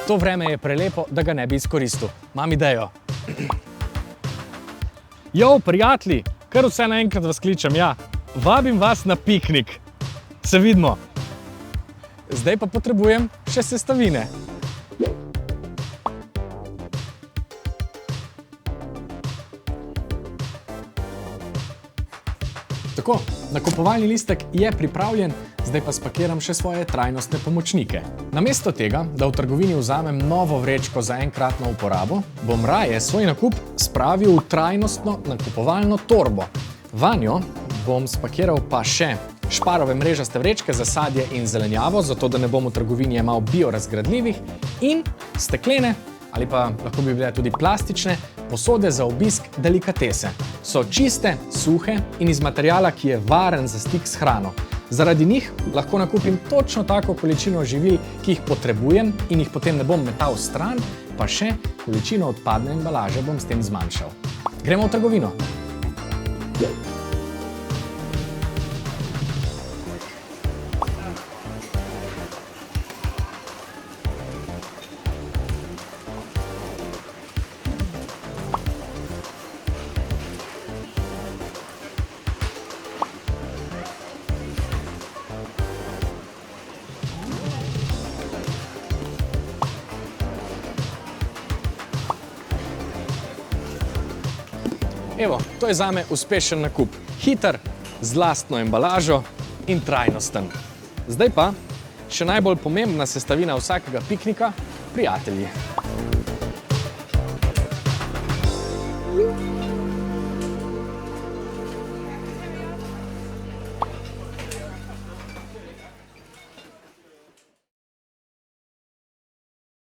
To vreme je prelepo, da ga ne bi izkoristil. Imam idejo. Jo, prijatelji, kar vse naenkrat vas kličem, ja. Vabim vas na piknik. Se vidimo. Zdaj pa potrebujem še sestavine. Tako, nakupovalni listek je pripravljen, zdaj pa spakiram še svoje trajnostne pomočnike. Namesto tega, da v trgovini vzamem novo vrečko za enkratno uporabo, bom raje svoj nakup spravil v trajnostno nakupovalno torbo. Vanjo bom spakiral pa še šparove mrežaste vrečke za sadje in zelenjavo, zato da ne bom v trgovini jemal biorazgradljivih, in steklene, ali pa lahko bi bile tudi plastične, posode za obisk delikatese. So čiste, suhe in iz materiala, ki je varen za stik s hrano. Zaradi njih lahko nakupim točno tako količino živil, ki jih potrebujem in jih potem ne bom metal stran, pa še količino odpadne embalaže bom s tem zmanjšal. Gremo v trgovino. Evo, to je zame uspešen nakup. Hiter, z lastno embalažo in trajnosten. Zdaj pa še najbolj pomembna sestavina vsakega piknika – prijatelji.